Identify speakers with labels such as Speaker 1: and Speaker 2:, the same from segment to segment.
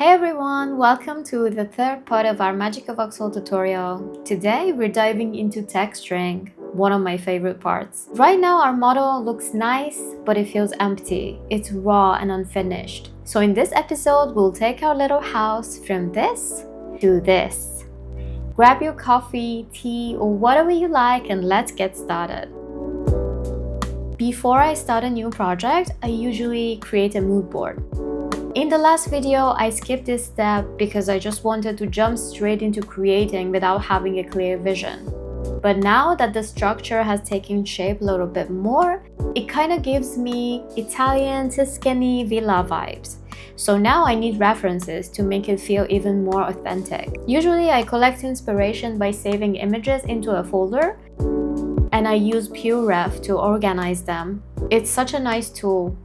Speaker 1: Hey everyone, welcome to the third part of our MagicaVoxel tutorial. Today we're diving into texturing, one of my favorite parts. Right now our model looks nice, but it feels empty. It's raw and unfinished. So in this episode, we'll take our little house from this to this. Grab your coffee, tea, or whatever you like and let's get started. Before I start a new project, I usually create a mood board. In the last video, I skipped this step because I just wanted to jump straight into creating without having a clear vision. But now that the structure has taken shape a little bit more, it kind of gives me Italian Tuscany villa vibes. So now I need references to make it feel even more authentic. Usually I collect inspiration by saving images into a folder, and I use PureRef to organize them. It's such a nice tool.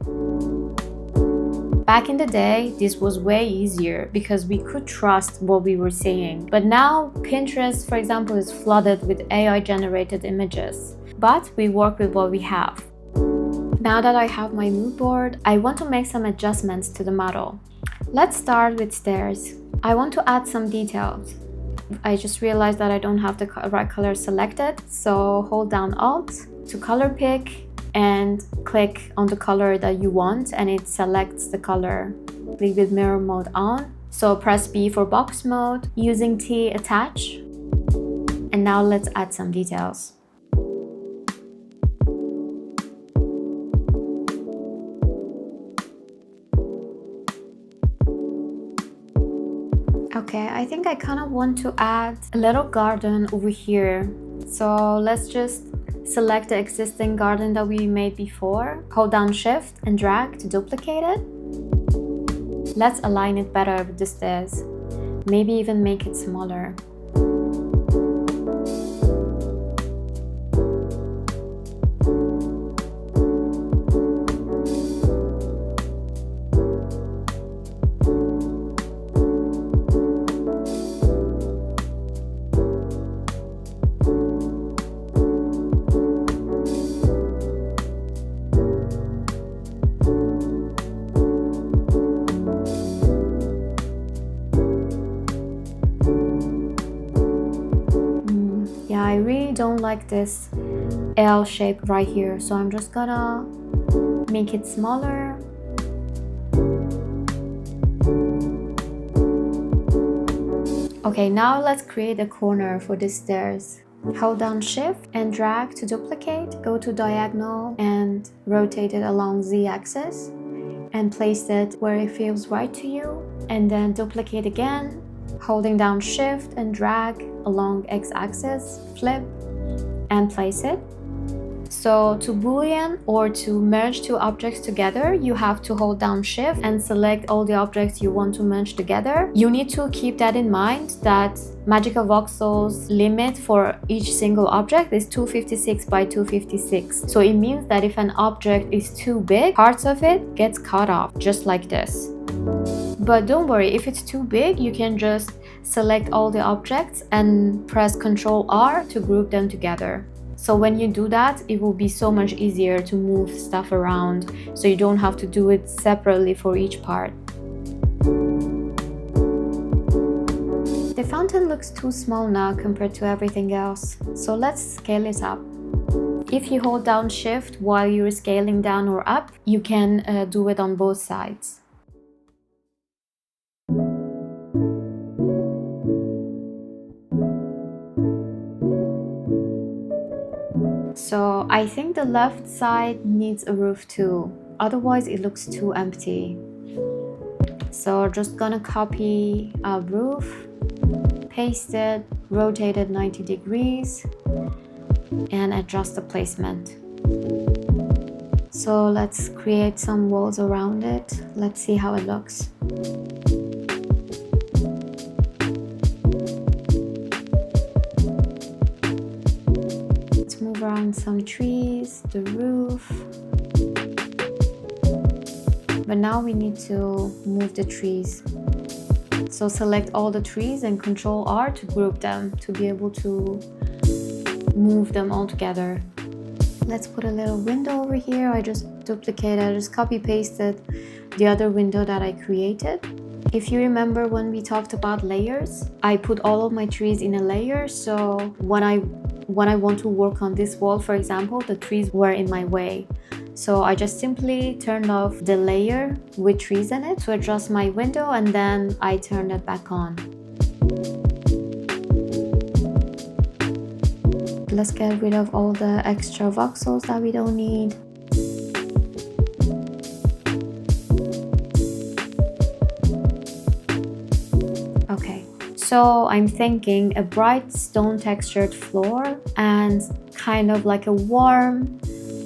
Speaker 1: Back in the day, this was way easier because we could trust what we were seeing. But now, Pinterest, for example, is flooded with AI-generated images. But we work with what we have. Now that I have my mood board, I want to make some adjustments to the model. Let's start with stairs. I want to add some details. I just realized that I don't have the right color selected, so hold down Alt to color pick and click on the color that you want and it selects the color. Leave with mirror mode on. So press B for box mode, using T attach. And now let's add some details. Okay, I think I kind of want to add a little garden over here. So let's just select the existing garden that we made before. Hold down Shift and drag to duplicate it. Let's align it better with the stairs. Maybe even make it smaller. I really don't like this L shape right here, so I'm just gonna make it smaller. Okay, now let's create a corner for the stairs. Hold down Shift and drag to duplicate, go to diagonal and rotate it along Z-axis and place it where it feels right to you, and then duplicate again, holding down Shift and drag along X-axis, flip and place it. So to boolean or to merge two objects together, you have to hold down Shift and select all the objects you want to merge together. You need to keep that in mind that MagicaVoxel's limit for each single object is 256 by 256. So it means that if an object is too big, parts of it gets cut off, just like this. But don't worry, if it's too big, you can just select all the objects and press Ctrl R to group them together. So when you do that, it will be so much easier to move stuff around, so you don't have to do it separately for each part. The fountain looks too small now compared to everything else, so let's scale it up. If you hold down Shift while you're scaling down or up, you can do it on both sides. So I think the left side needs a roof too, otherwise it looks too empty. So just gonna copy a roof, paste it, rotate it 90 degrees, and adjust the placement. So let's create some walls around it. Let's see how it looks. Move around some trees, the roof. But now we need to move the trees. So select all the trees and Ctrl R to group them to be able to move them all together. Let's put a little window over here. I just duplicated, I just copy pasted the other window that I created. If you remember when we talked about layers, I put all of my trees in a layer, so when I want to work on this wall, for example, the trees were in my way. So I just simply turned off the layer with trees in it to adjust my window, and then I turned it back on. Let's get rid of all the extra voxels that we don't need. Okay, so I'm thinking a bright stone textured floor and kind of like a warm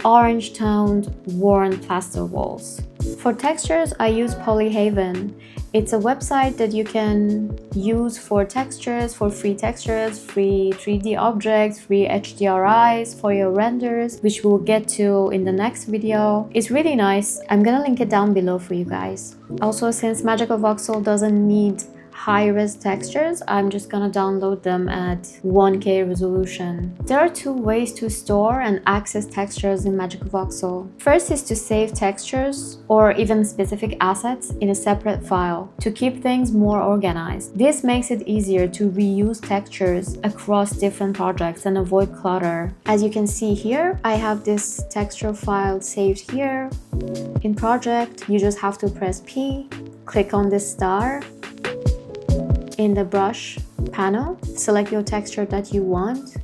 Speaker 1: orange toned worn plaster walls. For textures, I use Polyhaven. It's a website that you can use for textures, for free textures, free 3D objects, free HDRIs for your renders, which we'll get to in the next video. It's really nice. I'm gonna link it down below for you guys. Also, since MagicaVoxel doesn't need high-res textures, I'm just gonna download them at 1K resolution. There are two ways to store and access textures in MagicaVoxel. First is to save textures or even specific assets in a separate file to keep things more organized. This makes it easier to reuse textures across different projects and avoid clutter. As you can see here, I have this texture file saved here. In project, you just have to press P, click on this star. In the brush panel, select your texture that you want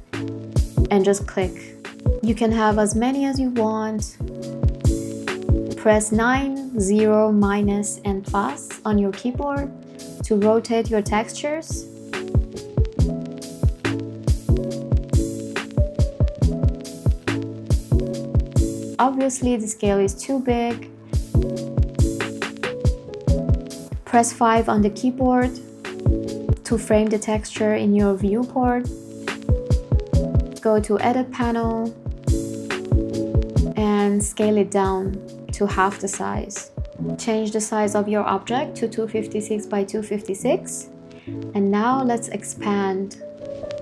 Speaker 1: and just click. You can have as many as you want. Press 9, 0, minus, and plus on your keyboard to rotate your textures. Obviously, the scale is too big. Press 5 on the keyboard to frame the texture in your viewport. Go to Edit panel and scale it down to half the size. Change the size of your object to 256 by 256. And now let's expand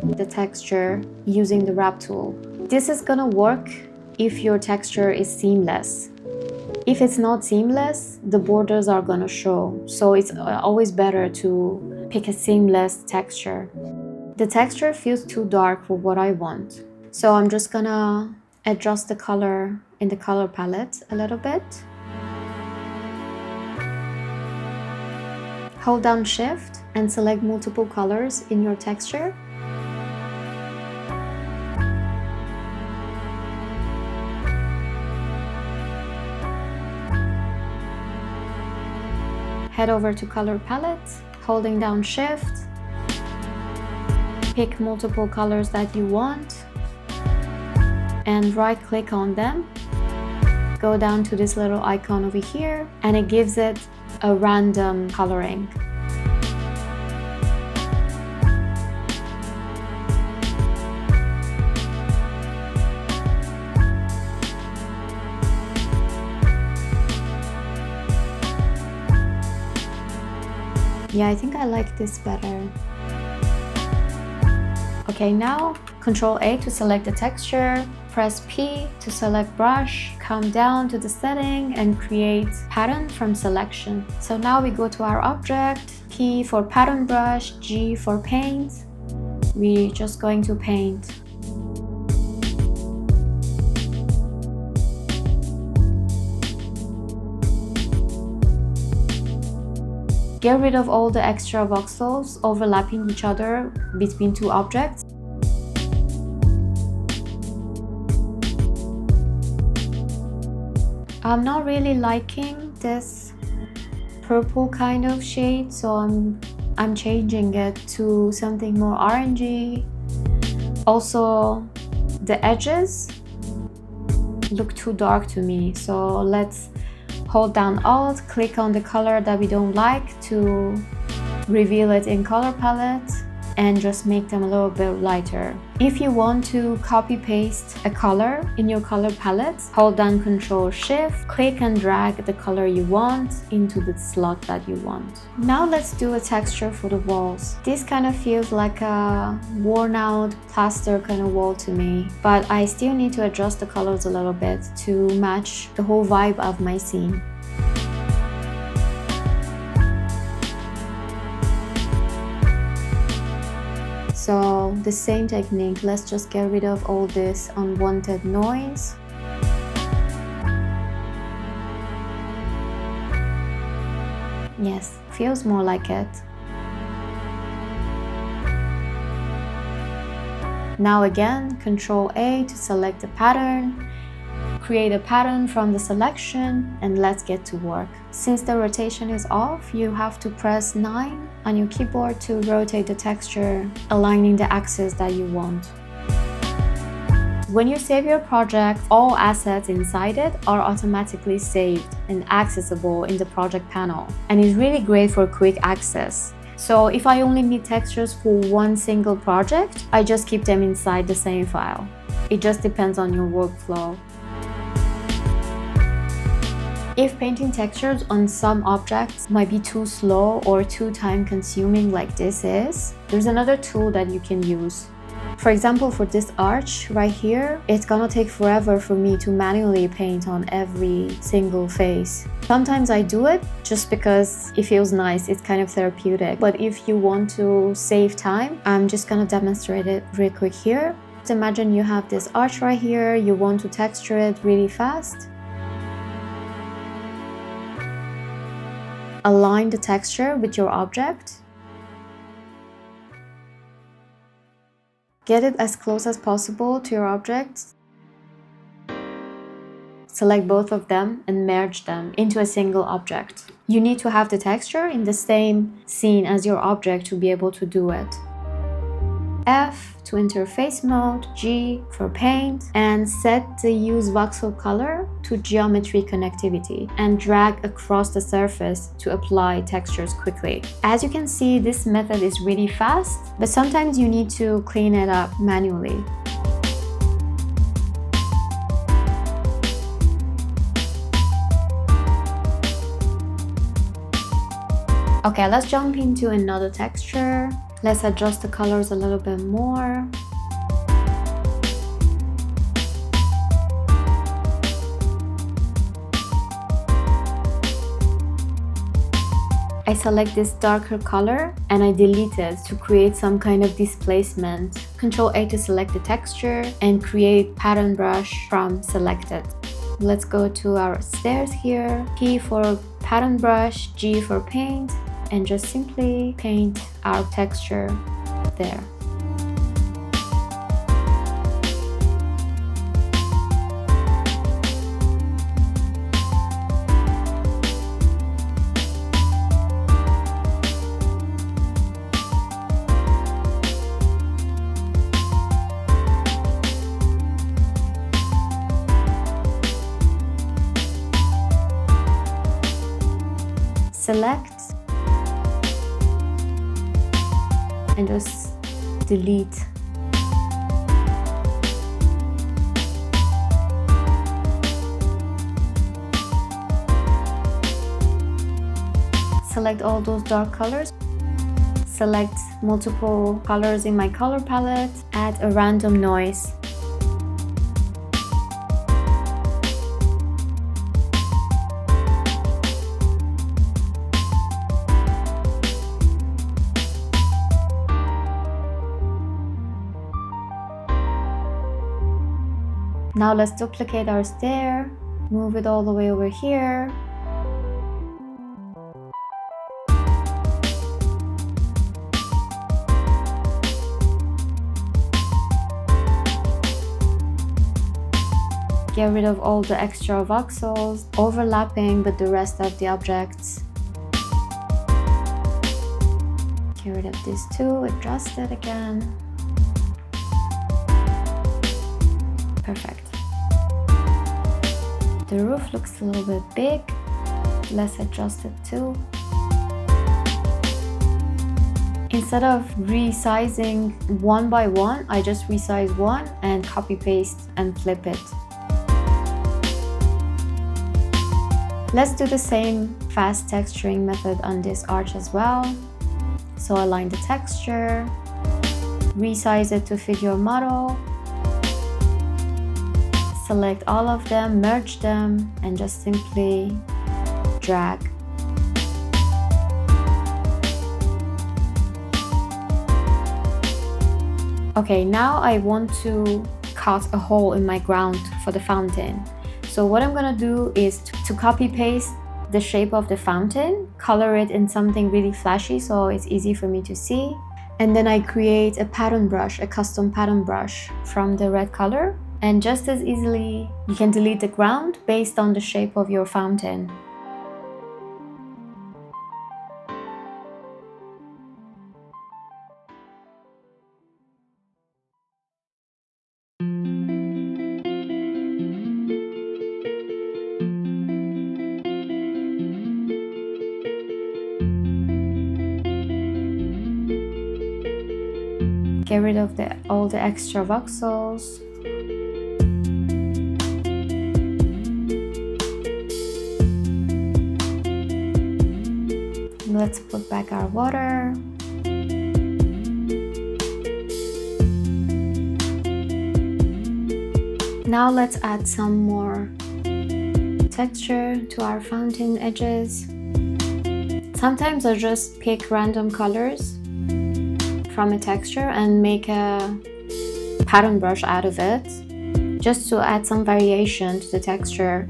Speaker 1: the texture using the wrap tool. This is gonna work if your texture is seamless. If it's not seamless, the borders are gonna show. So it's always better to pick a seamless texture. The texture feels too dark for what I want. So I'm just gonna adjust the color in the color palette a little bit. Hold down Shift and select multiple colors in your texture. Head over to color palette, holding down Shift. Pick multiple colors that you want and right click on them. Go down to this little icon over here and it gives it a random coloring. Yeah, I think I like this better. Okay, now Control A to select the texture, press P to select brush, come down to the setting and create pattern from selection. So now we go to our object, P for pattern brush, G for paint. We're just going to paint. Get rid of all the extra voxels overlapping each other between two objects. I'm not really liking this purple kind of shade, so I'm changing it to something more orangey. Also, the edges look too dark to me, so let's hold down Alt, click on the color that we don't like to reveal it in color palette and just make them a little bit lighter. If you want to copy paste a color in your color palette, hold down Control Shift, click and drag the color you want into the slot that you want. Now let's do a texture for the walls. This kind of feels like a worn out plaster kind of wall to me, but I still need to adjust the colors a little bit to match the whole vibe of my scene. So the same technique, let's just get rid of all this unwanted noise. Yes, feels more like it. Now again, Ctrl A to select the pattern, create a pattern from the selection, and let's get to work. Since the rotation is off, you have to press 9 on your keyboard to rotate the texture, aligning the axis that you want. When you save your project, all assets inside it are automatically saved and accessible in the project panel, and is really great for quick access. So if I only need textures for one single project, I just keep them inside the same file. It just depends on your workflow. If painting textures on some objects might be too slow or too time consuming like this is, there's another tool that you can use. For example, for this arch right here, it's gonna take forever for me to manually paint on every single face. Sometimes I do it just because it feels nice, it's kind of therapeutic. But if you want to save time, I'm just gonna demonstrate it real quick here. Just imagine you have this arch right here, you want to texture it really fast. Align the texture with your object. Get it as close as possible to your object. Select both of them and merge them into a single object. You need to have the texture in the same scene as your object to be able to do it. F to interface mode, G for paint, and set the use voxel color to geometry connectivity and drag across the surface to apply textures quickly. As you can see, this method is really fast, but sometimes you need to clean it up manually. Okay, let's jump into another texture. Let's adjust the colors a little bit more. I select this darker color and I delete it to create some kind of displacement. Ctrl A to select the texture and create pattern brush from selected. Let's go to our stairs here. P for pattern brush, G for paint, and just simply paint our texture there. Select and just delete. Select all those dark colors. Select multiple colors in my color palette. Add a random noise. Now let's duplicate our stair, move it all the way over here. Get rid of all the extra voxels, overlapping with the rest of the objects. Get rid of this too, adjust it again. Perfect. The roof looks a little bit big. Let's adjust it too. Instead of resizing one by one, I just resize one and copy paste and flip it. Let's do the same fast texturing method on this arch as well. So align the texture, resize it to fit your model. Select all of them, merge them, and just simply drag. Okay, now I want to cut a hole in my ground for the fountain. So what I'm gonna do is to copy paste the shape of the fountain, color it in something really flashy so it's easy for me to see. And then I create a pattern brush, a custom pattern brush from the red color. And just as easily, you can delete the ground based on the shape of your fountain. Get rid of all the extra voxels. Let's put back our water. Now let's add some more texture to our fountain edges. Sometimes I just pick random colors from a texture and make a pattern brush out of it, just to add some variation to the texture.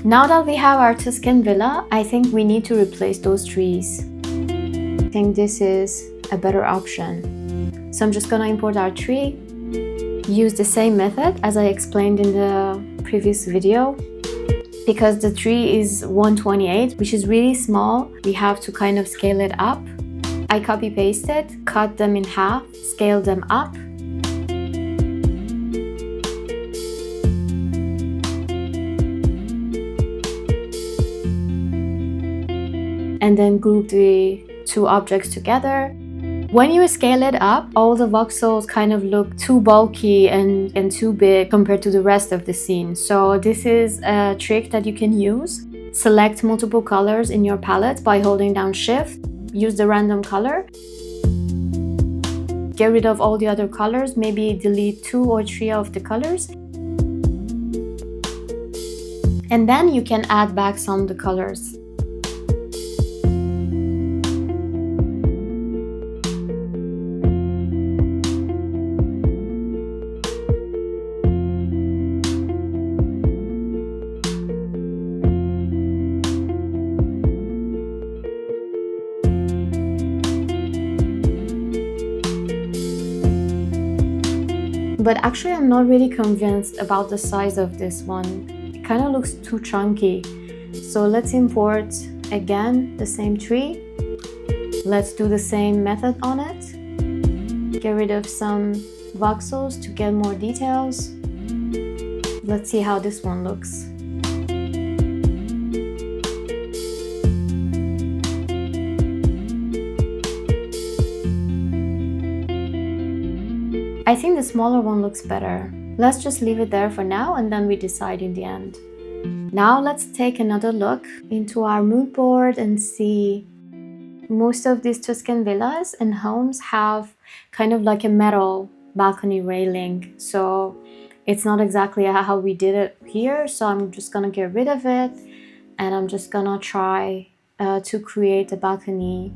Speaker 1: Now that we have our Tuscan villa, I think we need to replace those trees. I think this is a better option. So I'm just gonna import our tree, use the same method as I explained in the previous video. Because the tree is 128, which is really small, we have to kind of scale it up. I copy pasted, cut them in half, scale them up. And then group the two objects together. When you scale it up, all the voxels kind of look too bulky and too big compared to the rest of the scene. So this is a trick that you can use. Select multiple colors in your palette by holding down Shift. Use the random color. Get rid of all the other colors, maybe delete 2 or 3 of the colors. And then you can add back some of the colors. But actually I'm not really convinced about the size of this one. It kind of looks too chunky. So let's import again the same tree. Let's do the same method on it. Get rid of some voxels to get more details. Let's see how this one looks. I think the smaller one looks better. Let's just leave it there for now and then we decide in the end. Now let's take another look into our mood board and see. Most of these Tuscan villas and homes have kind of like a metal balcony railing. So it's not exactly how we did it here. So I'm just gonna get rid of it and I'm just gonna try to create a balcony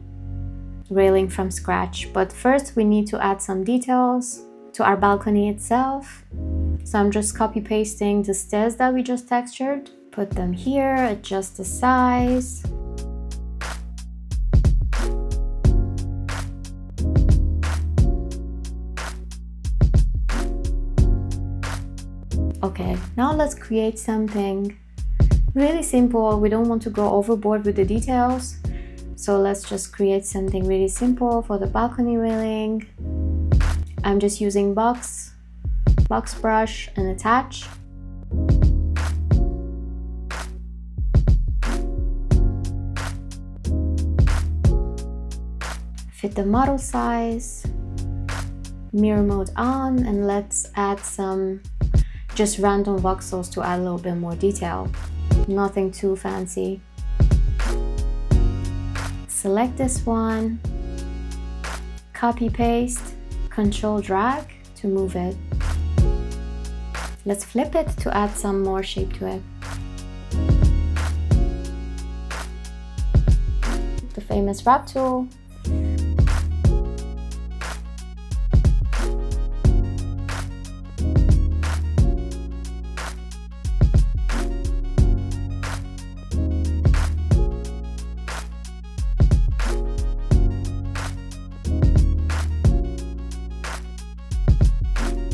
Speaker 1: railing from scratch. But first we need to add some details to our balcony itself. So I'm just copy pasting the stairs that we just textured, put them here, adjust the size. Okay, now let's create something really simple. We don't want to go overboard with the details. So let's just create something really simple for the balcony railing. I'm just using box brush and attach. Fit the model size, mirror mode on, and let's add some just random voxels to add a little bit more detail. Nothing too fancy. Select this one, copy paste, Control drag to move it. Let's flip it to add some more shape to it. The famous wrap tool.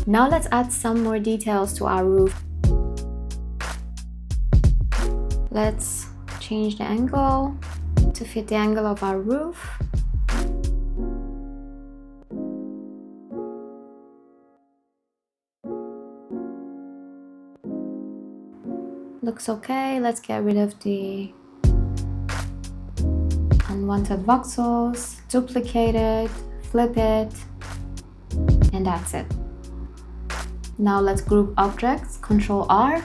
Speaker 1: Now let's add some more details to our roof. Let's change the angle to fit the angle of our roof. Looks okay. Let's get rid of the unwanted voxels, duplicate it, flip it, and that's it. Now let's group objects, Ctrl R,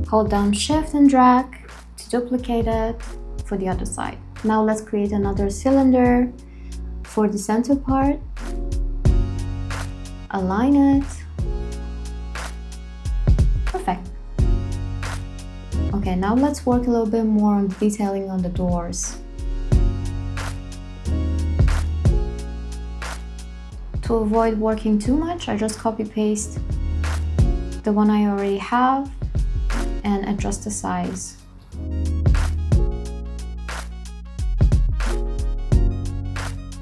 Speaker 1: hold down Shift and drag to duplicate it for the other side. Now let's create another cylinder for the center part, align it, perfect. Okay, now let's work a little bit more on detailing on the doors. To avoid working too much, I just copy paste the one I already have and adjust the size.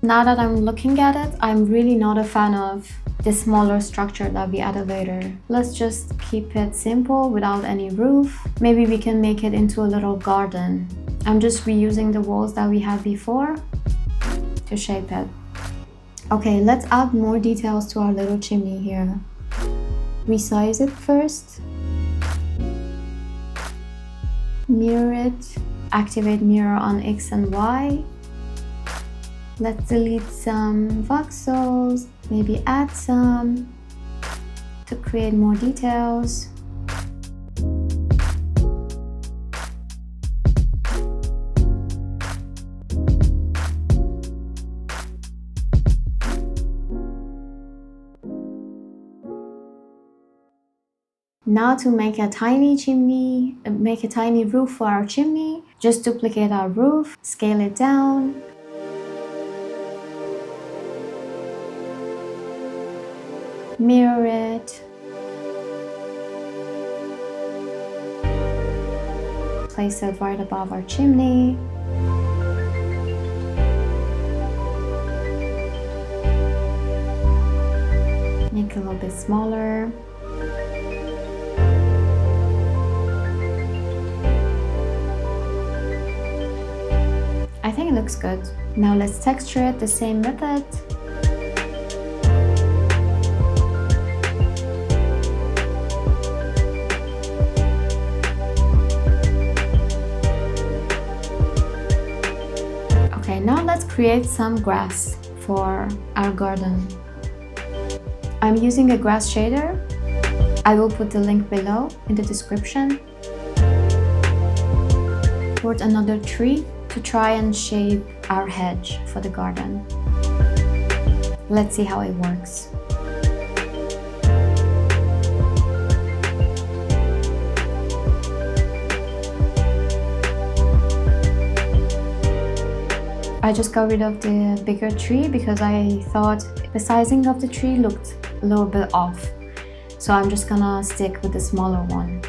Speaker 1: Now that I'm looking at it, I'm really not a fan of the smaller structure that we added later. Let's just keep it simple without any roof. Maybe we can make it into a little garden. I'm just reusing the walls that we had before to shape it. Okay, let's add more details to our little chimney here. Resize it first. Mirror it. Activate mirror on X and Y. Let's delete some voxels, maybe add some to create more details. Now to make a tiny chimney, make a tiny roof for our chimney, just duplicate our roof, scale it down. Mirror it. Place it right above our chimney. Make it a little bit smaller. I think it looks good. Now let's texture it the same method. Okay, now let's create some grass for our garden. I'm using a grass shader. I will put the link below in the description. Import another tree to try and shape our hedge for the garden. Let's see how it works. I just got rid of the bigger tree because I thought the sizing of the tree looked a little bit off. So I'm just gonna stick with the smaller one.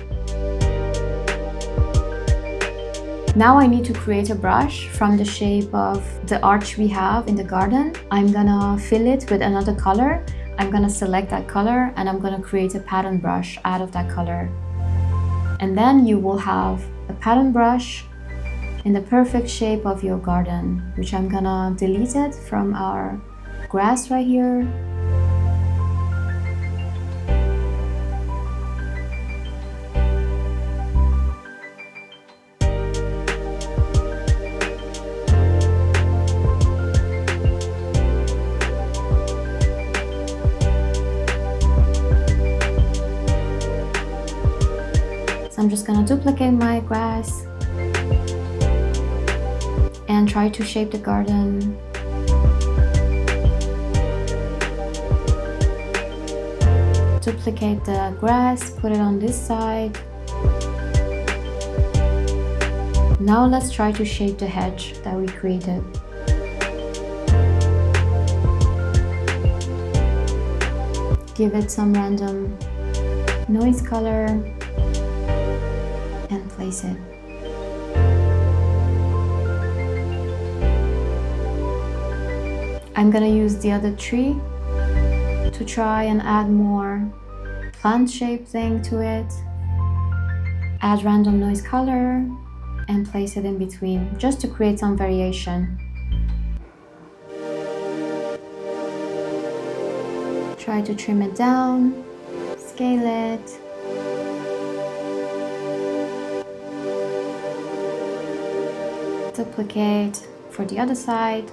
Speaker 1: Now I need to create a brush from the shape of the arch we have in the garden. I'm gonna fill it with another color. I'm gonna select that color and I'm gonna create a pattern brush out of that color. And then you will have a pattern brush in the perfect shape of your garden, which I'm gonna delete it from our grass right here. I'm just gonna duplicate my grass and try to shape the garden. Duplicate the grass, put it on this side. Now let's try to shape the hedge that we created. Give it some random noise color and place it. I'm gonna use the other tree to try and add more plant shape thing to it. Add random noise color and place it in between just to create some variation. Try to trim it down, scale it. Duplicate for the other side.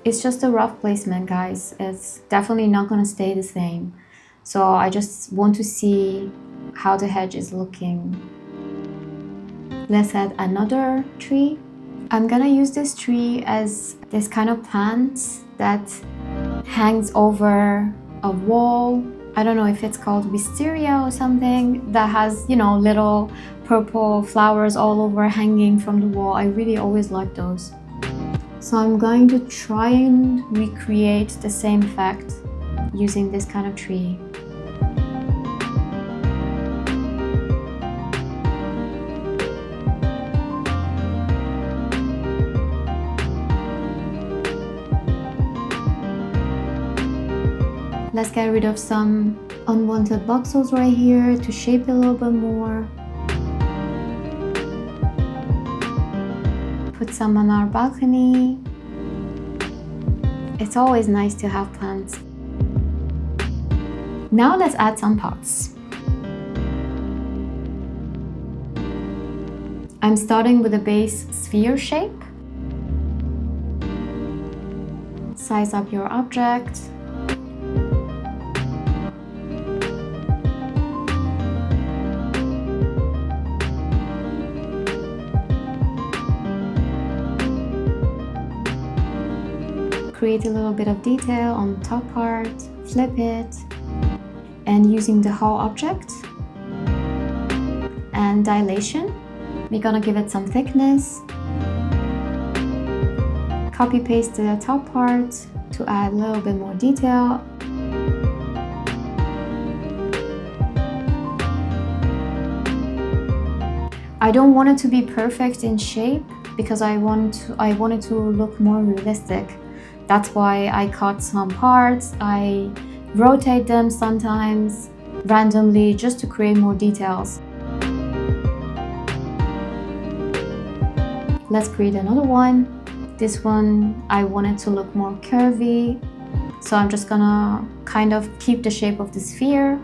Speaker 1: It's just a rough placement, guys. It's definitely not going to stay the same. So I just want to see how the hedge is looking. Let's add another tree. I'm gonna use this tree as this kind of plant that hangs over a wall. I don't know if it's called wisteria or something, that has, you know, little purple flowers all over hanging from the wall. I really always like those. So I'm going to try and recreate the same effect using this kind of tree. Let's get rid of some unwanted voxels right here to shape it a little bit more. Put some on our balcony. It's always nice to have plants. Now let's add some pots. I'm starting with a base sphere shape. Size up your object. Create a little bit of detail on the top part, flip it, and using the whole object and dilation, we're gonna give it some thickness. Copy paste the top part to add a little bit more detail. I don't want it to be perfect in shape because I want it to look more realistic. That's why I cut some parts, I rotate them sometimes randomly just to create more details. Let's create another one. This one, I want it to look more curvy. So I'm just gonna kind of keep the shape of the sphere.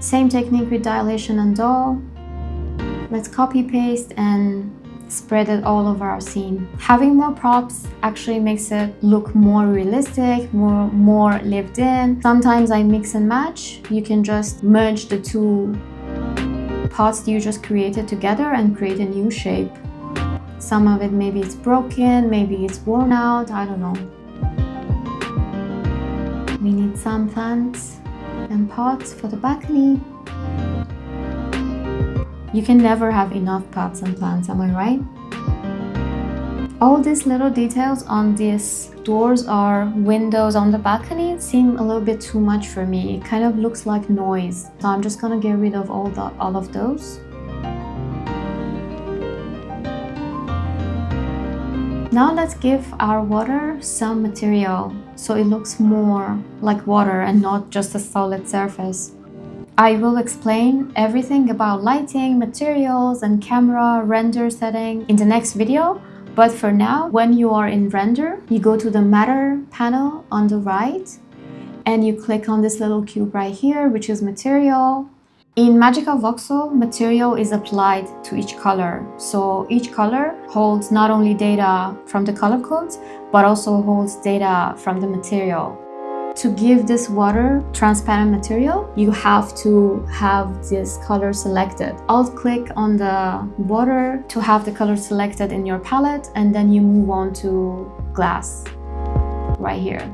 Speaker 1: Same technique with dilation and dull. Let's copy paste and spread it all over our scene. Having more props actually makes it look more realistic, more lived in. Sometimes I mix and match. You can just merge the two pots you just created together and create a new shape. Some of it, maybe it's broken, maybe it's worn out, I don't know. We need some plants and pots for the balcony. You can never have enough pots and plants, am I right? All these little details on these doors or windows on the balcony seem a little bit too much for me. It kind of looks like noise. So I'm just gonna get rid of all of those. Now let's give our water some material so it looks more like water and not just a solid surface. I will explain everything about lighting, materials, and camera render setting in the next video. But for now, when you are in render, you go to the matter panel on the right and you click on this little cube right here, which is material. In MagicaVoxel, material is applied to each color. So each color holds not only data from the color codes, but also holds data from the material. To give this water transparent material, you have to have this color selected. Alt-click on the water to have the color selected in your palette, and then you move on to glass right here.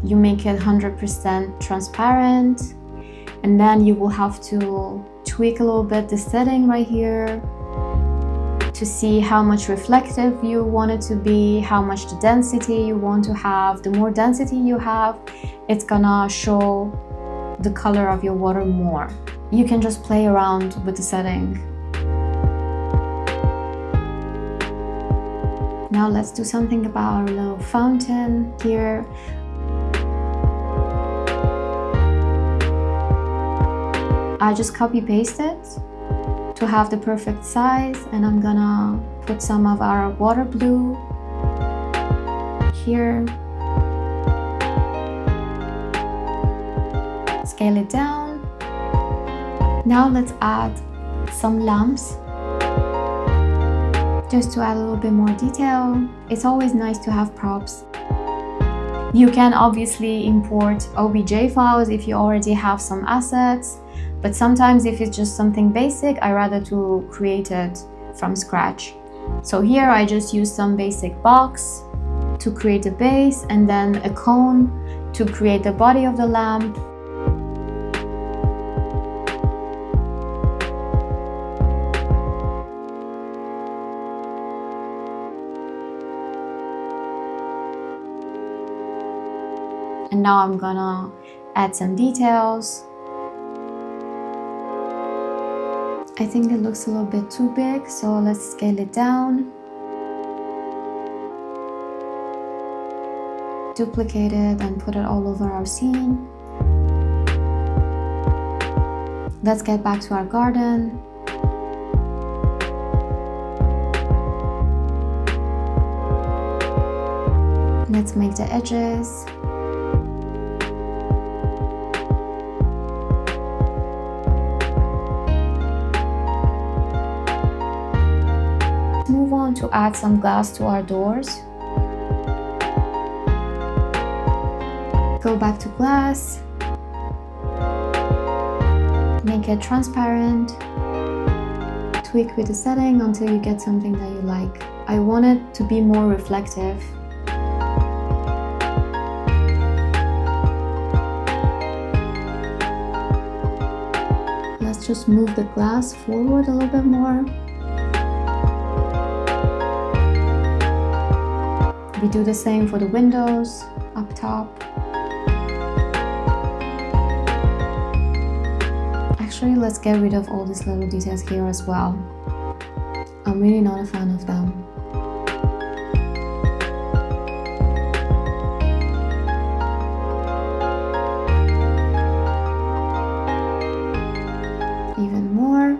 Speaker 1: you make it 100% transparent, and then you will have to tweak a little bit the setting right here to see how much reflective you want it to be, how much the density you want to have. The more density you have, it's gonna show the color of your water more. You can just play around with the setting. Now let's do something about our little fountain here. I just copy paste it to have the perfect size, and I'm gonna put some of our water blue here. Scale it down. Now let's add some lamps just to add a little bit more detail. It's always nice to have props. You can obviously import OBJ files if you already have some assets, but sometimes if it's just something basic, I rather to create it from scratch. So here I just use some basic box to create a base, and then a cone to create the body of the lamp. And now I'm gonna add some details. I think it looks a little bit too big, so let's scale it down. Duplicate it and put it all over our scene. Let's get back to our garden. Let's make the edges. Move on to add some glass to our doors. Go back to glass. Make it transparent. Tweak with the setting until you get something that you like. I want it to be more reflective. Let's just move the glass forward a little bit more. We do the same for the windows up top. Actually, let's get rid of all these little details here as well. I'm really not a fan of them. Even more.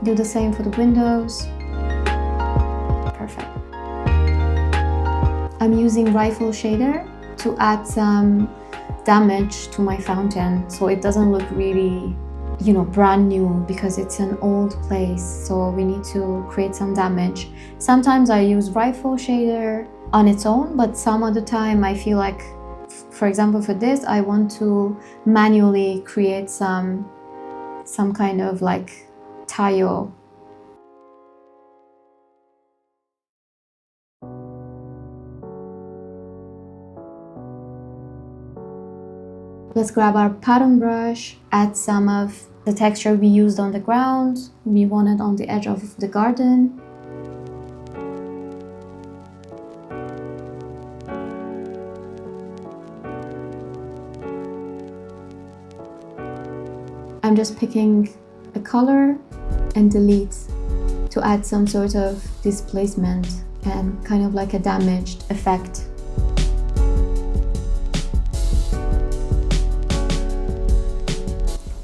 Speaker 1: Do the same for the windows. Perfect. I'm using rifle shader to add some damage to my fountain so it doesn't look really, brand new, because it's an old place, so we need to create some damage. Sometimes I use rifle shader on its own, but some other time I feel like, for example for this, I want to manually create some kind of like tile. Let's grab our pattern brush, add some of the texture we used on the ground. We want it on the edge of the garden. I'm just picking a color and delete to add some sort of displacement and kind of like a damaged effect.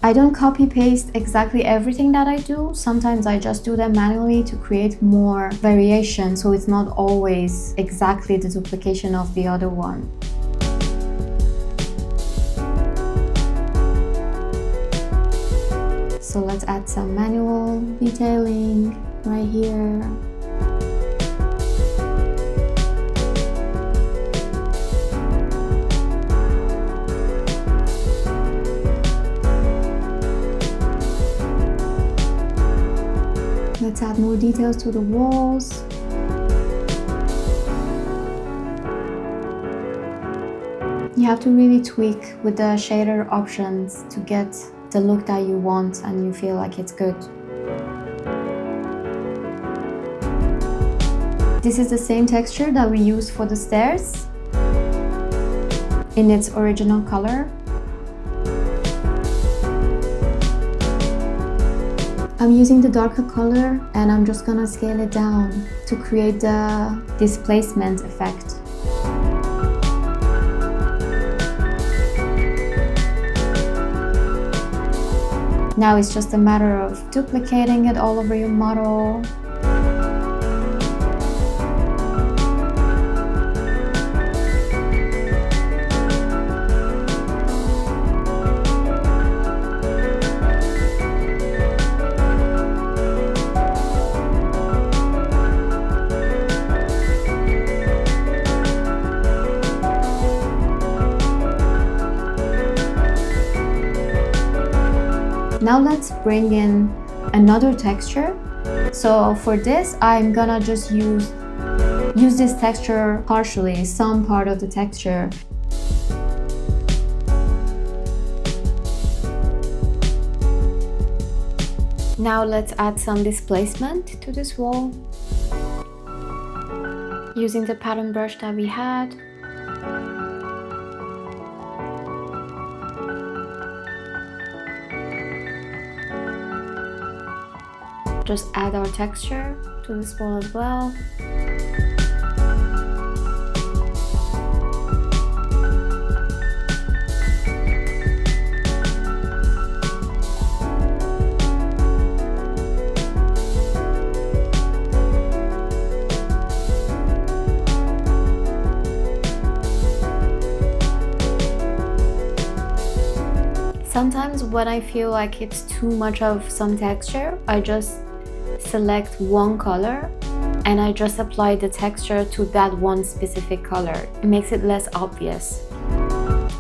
Speaker 1: I don't copy paste exactly everything that I do. Sometimes I just do them manually to create more variation, so it's not always exactly the duplication of the other one. So let's add some manual detailing right here. Let's add more details to the walls. You have to really tweak with the shader options to get the look that you want and you feel like it's good. This is the same texture that we used for the stairs in its original color. I'm using the darker color and I'm just gonna scale it down to create the displacement effect. Now it's just a matter of duplicating it all over your model. Now let's bring in another texture. So for this, I'm gonna just use this texture partially, some part of the texture. Now let's add some displacement to this wall. Using the pattern brush that we had. Just add our texture to this wall as well. Sometimes when I feel like it's too much of some texture, I just select one color and I just apply the texture to that one specific color. It makes it less obvious.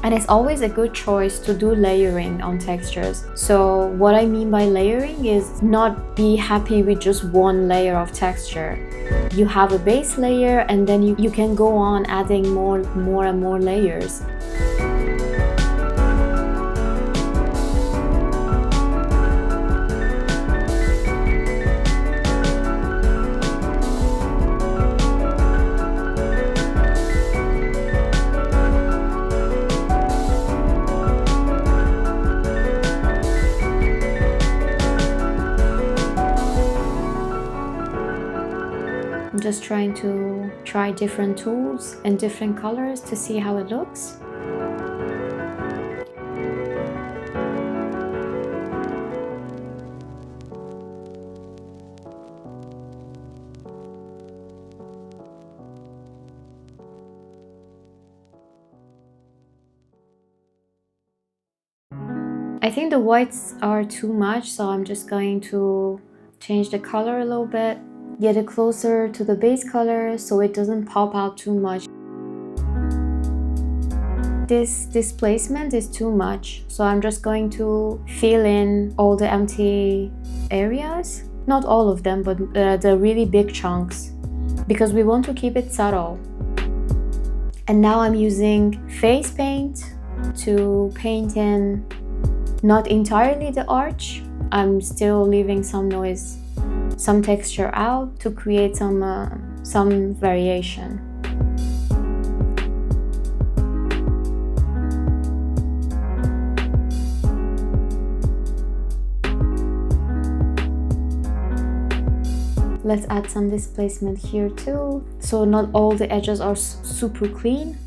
Speaker 1: And it's always a good choice to do layering on textures. So what I mean by layering is not be happy with just one layer of texture. You have a base layer and then you can go on adding more and more layers. I'm just trying to try different tools and different colors to see how it looks. I think the whites are too much, so I'm just going to change the color a little bit. Get it closer to the base color so it doesn't pop out too much. This displacement is too much, so I'm just going to fill in all the empty areas. Not all of them, but the really big chunks, because we want to keep it subtle. And now I'm using face paint to paint in not entirely the arch. I'm still leaving some noise, some texture out to create some variation. Let's add some displacement here too, so not all the edges are super clean.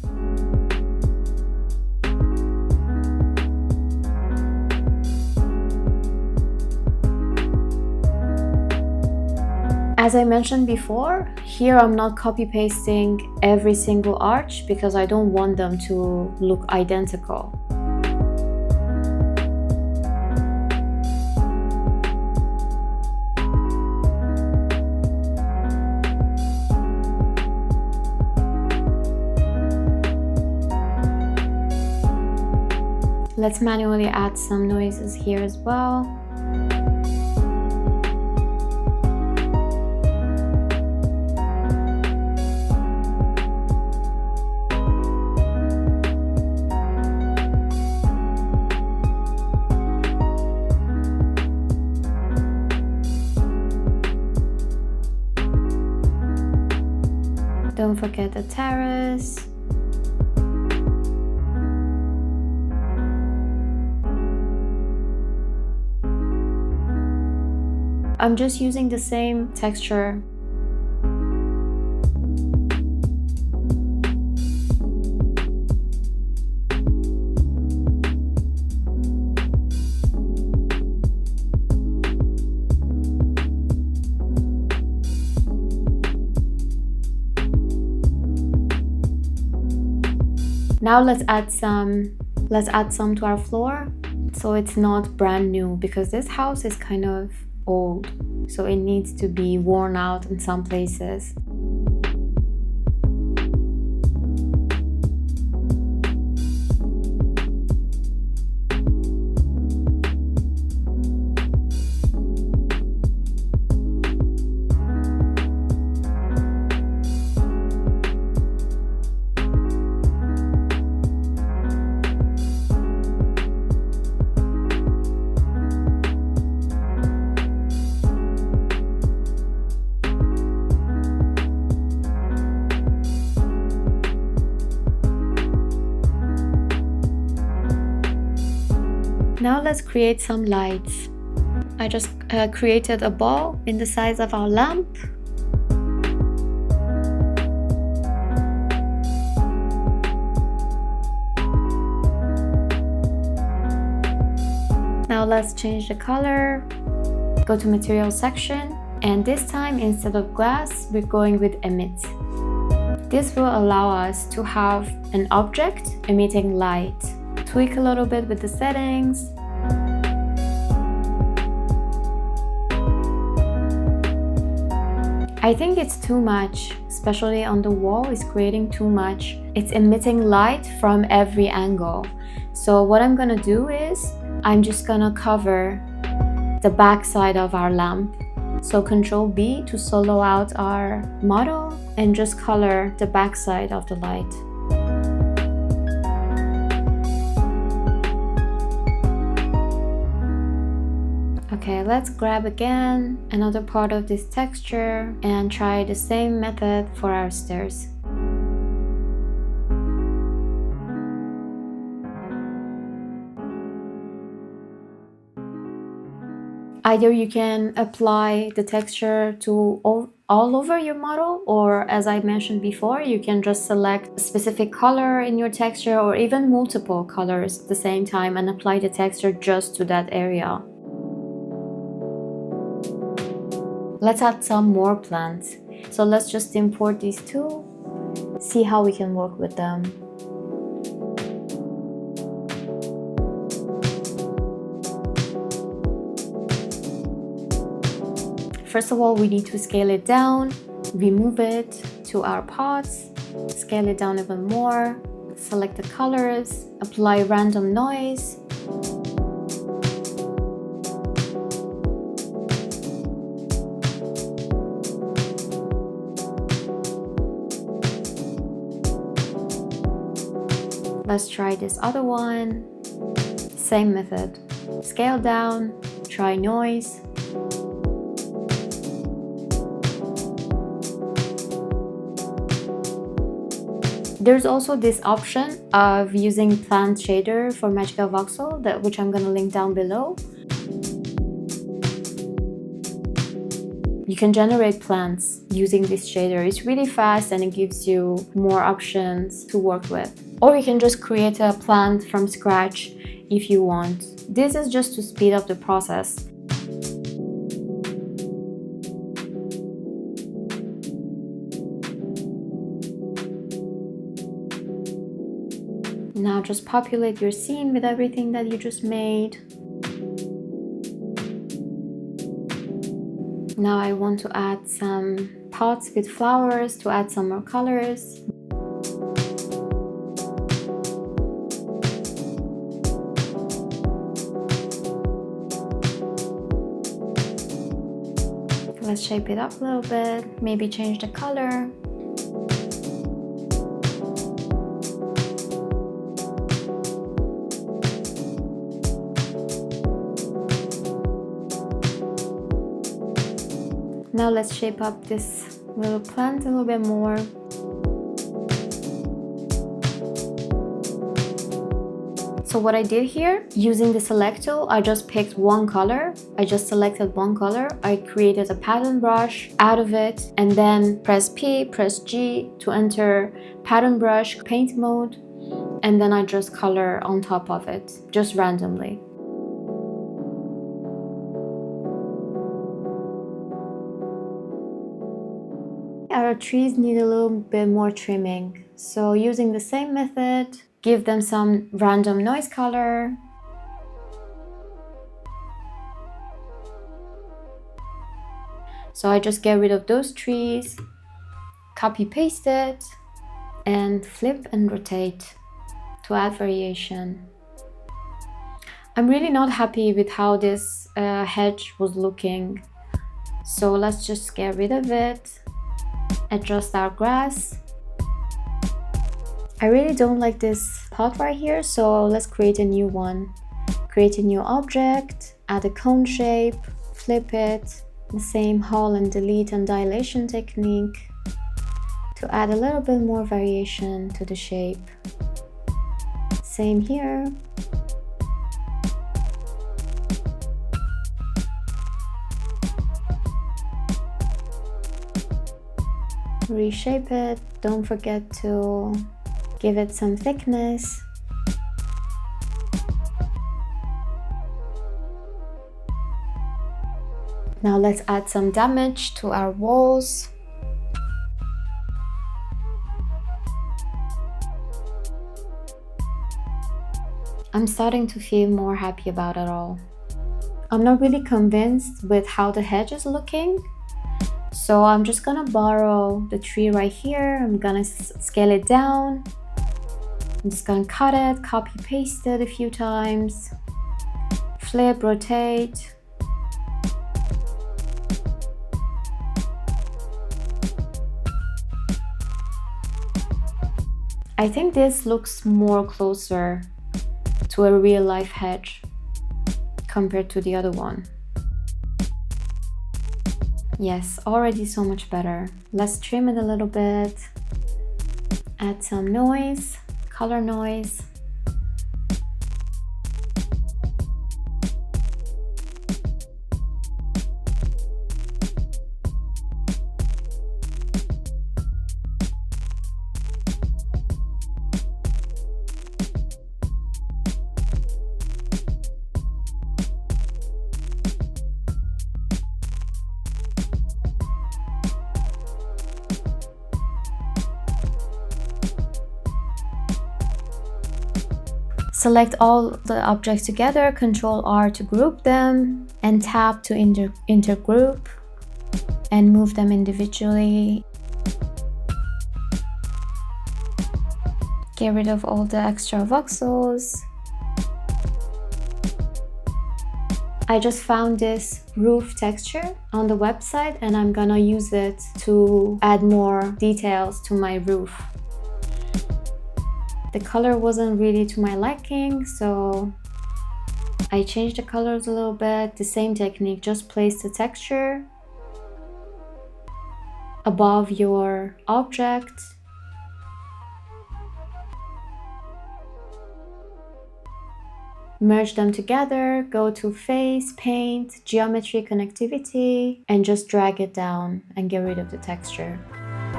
Speaker 1: As I mentioned before, here I'm not copy-pasting every single arch because I don't want them to look identical. Let's manually add some noises here as well. Don't forget the terrace. I'm just using the same texture. Now let's add some to our floor, so it's not brand new, because this house is kind of old, so it needs to be worn out in some places. Now let's create some lights. I just created a ball in the size of our lamp. Now let's change the color. Go to material section, and this time instead of glass, we're going with emit. This will allow us to have an object emitting light. Tweak a little bit with the settings. I think it's too much, especially on the wall. It's creating too much. It's emitting light from every angle. So what I'm gonna do is I'm just gonna cover the back side of our lamp. So Control B to solo out our model and just color the back side of the light. Okay, let's grab again another part of this texture and try the same method for our stairs. Either you can apply the texture to all over your model, or as I mentioned before, you can just select a specific color in your texture or even multiple colors at the same time and apply the texture just to that area. Let's add some more plants. So let's just import these two, see how we can work with them. First of all, we need to scale it down, remove it to our pots, scale it down even more, select the colors, apply random noise. Let's try this other one. Same method. Scale down, try noise. There's also this option of using plant shader for MagicaVoxel, which I'm gonna link down below. You can generate plants using this shader. It's really fast and it gives you more options to work with. Or you can just create a plant from scratch if you want. This is just to speed up the process. Now just populate your scene with everything that you just made. Now I want to add some pots with flowers to add some more colors. Let's shape it up a little bit, maybe change the color. Now let's shape up this little plant a little bit more. So what I did here, using the select tool, I just picked one color. I just selected one color. I created a pattern brush out of it, and then press P, press G to enter pattern brush paint mode. And then I just color on top of it, just randomly. Our trees need a little bit more trimming. So using the same method, give them some random noise color. So I just get rid of those trees, copy paste it, and flip and rotate to add variation. I'm really not happy with how this hedge was looking. So let's just get rid of it, adjust our grass. I really don't like this pot right here, so let's create a new one. Create a new object, add a cone shape, flip it, the same hold and delete and dilation technique to add a little bit more variation to the shape. Same here. Reshape it, don't forget to give it some thickness. Now let's add some damage to our walls. I'm starting to feel more happy about it all. I'm not really convinced with how the hedge is looking. So I'm just gonna borrow the tree right here. I'm gonna scale it down. I'm just gonna cut it, copy paste it a few times, flip, rotate. I think this looks more closer to a real life hedge compared to the other one. Yes, already so much better. Let's trim it a little bit, add some noise, color noise. Select all the objects together, Ctrl R to group them, and tab to intergroup and move them individually. Get rid of all the extra voxels. I just found this roof texture on the website and I'm gonna use it to add more details to my roof. The color wasn't really to my liking, so I changed the colors a little bit. The same technique, just place the texture above your object. Merge them together, go to face, paint, geometry, connectivity, and just drag it down and get rid of the texture.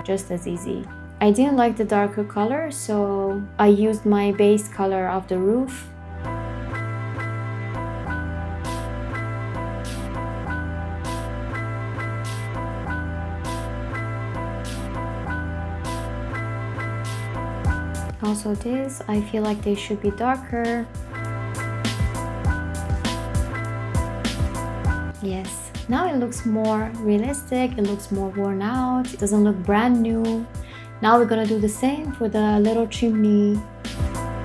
Speaker 1: Just as easy. I didn't like the darker color, so I used my base color of the roof. Also this, I feel like they should be darker. Yes, now it looks more realistic, it looks more worn out, it doesn't look brand new. Now we're gonna do the same for the little chimney.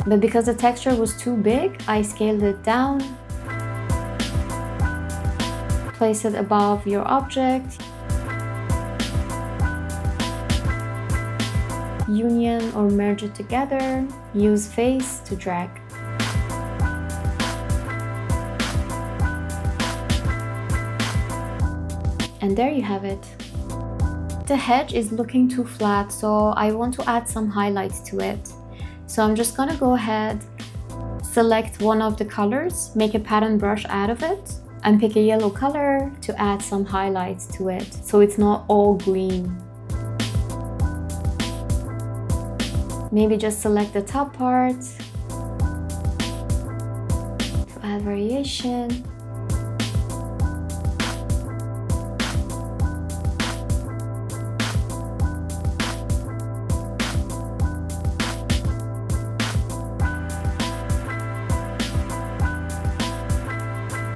Speaker 1: But because the texture was too big, I scaled it down. Place it above your object. union or merge it together. Use face to drag. And there you have it. The hedge is looking too flat, so I want to add some highlights to it. So I'm just gonna go ahead, select one of the colors, make a pattern brush out of it, and pick a yellow color to add some highlights to it, so it's not all green. Maybe just select the top part to add variation.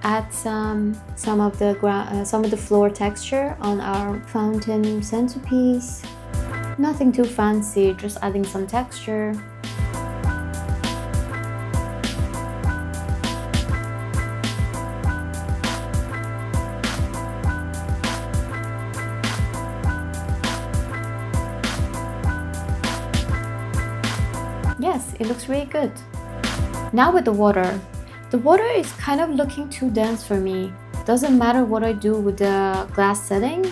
Speaker 1: Add some of the floor texture on our fountain centerpiece. Nothing too fancy, just adding some texture. Yes, it looks really good. Now with the water. The water is kind of looking too dense for me. Doesn't matter what I do with the glass setting,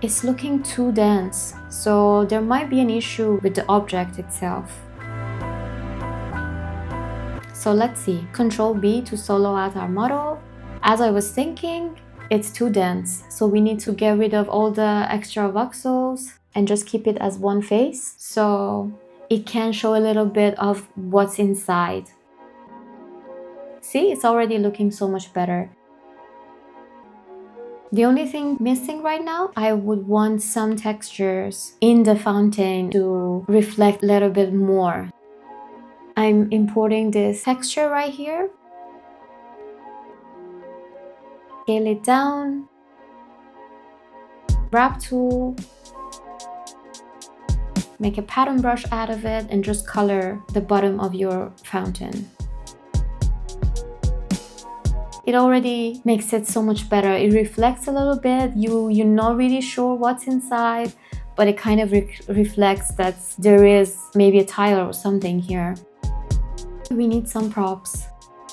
Speaker 1: it's looking too dense. So there might be an issue with the object itself. So let's see. Control B to solo out our model. As I was thinking, it's too dense. So we need to get rid of all the extra voxels and just keep it as one face, so it can show a little bit of what's inside. See, it's already looking so much better. The only thing missing right now, I would want some textures in the fountain to reflect a little bit more. I'm importing this texture right here. Scale it down. Wrap tool. Make a pattern brush out of it and just color the bottom of your fountain. It already makes it so much better. It reflects a little bit. You're not really sure what's inside, but it kind of reflects that there is maybe a tile or something here. We need some props,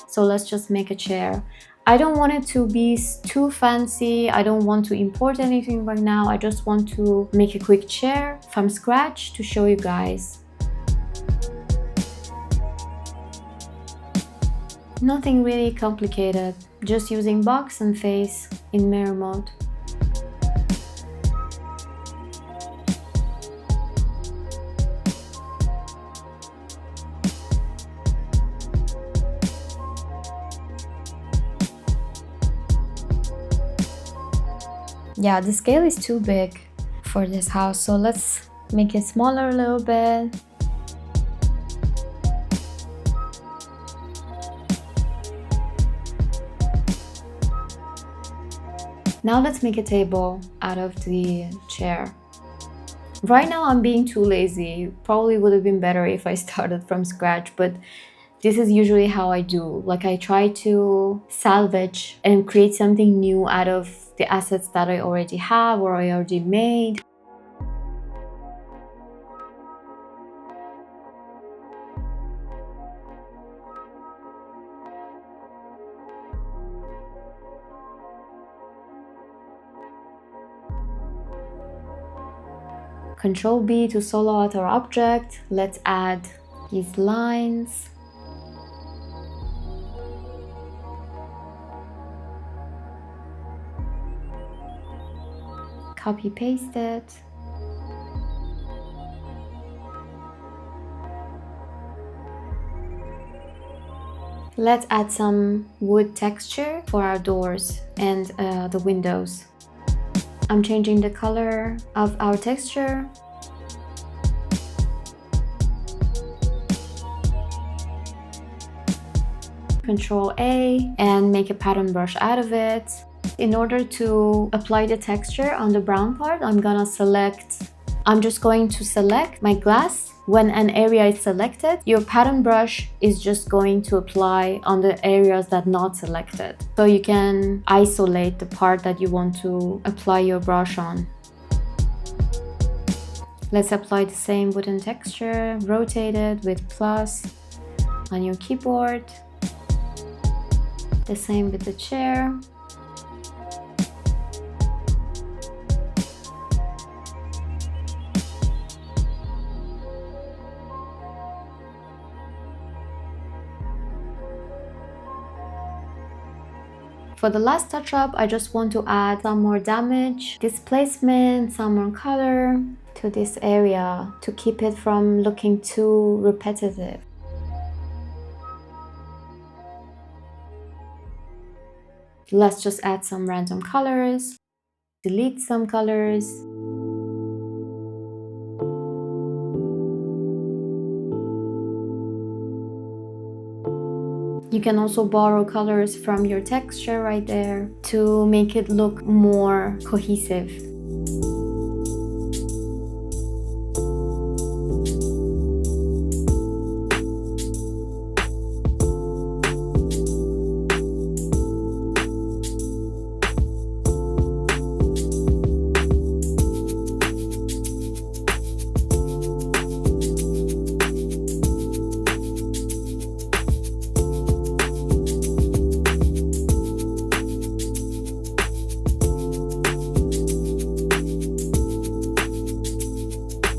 Speaker 1: so let's just make a chair. I don't want it to be too fancy. I don't want to import anything right now. I just want to make a quick chair from scratch to show you guys. Nothing really complicated, just using box and face in mirror mode. Yeah, the scale is too big for this house, so let's make it smaller a little bit. Now let's make a table out of the chair. Right now I'm being too lazy. Probably would have been better if I started from scratch, but this is usually how I do. Like, I try to salvage and create something new out of the assets that I already have or I already made. Control B to solo out our object. Let's add these lines. Copy paste it. Let's add some wood texture for our doors and the windows. I'm changing the color of our texture. Control A and make a pattern brush out of it. In order to apply the texture on the brown part, I'm just going to select my glass. When an area is selected, your pattern brush is just going to apply on the areas that are not selected. So you can isolate the part that you want to apply your brush on. Let's apply the same wooden texture, rotate it with plus on your keyboard. The same with the chair. For the last touch-up, I just want to add some more damage, displacement, some more color to this area to keep it from looking too repetitive. Let's just add some random colors, delete some colors. You can also borrow colors from your texture right there to make it look more cohesive.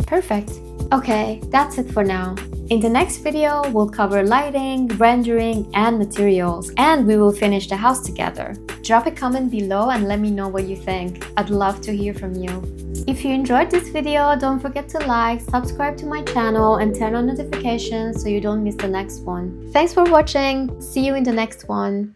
Speaker 1: Perfect. Okay, that's it for now. In the next video, we'll cover lighting, rendering, and materials, and we will finish the house together. Drop a comment below and let me know what you think. I'd love to hear from you. If you enjoyed this video, don't forget to like, subscribe to my channel, and turn on notifications so you don't miss the next one. Thanks for watching. See you in the next one.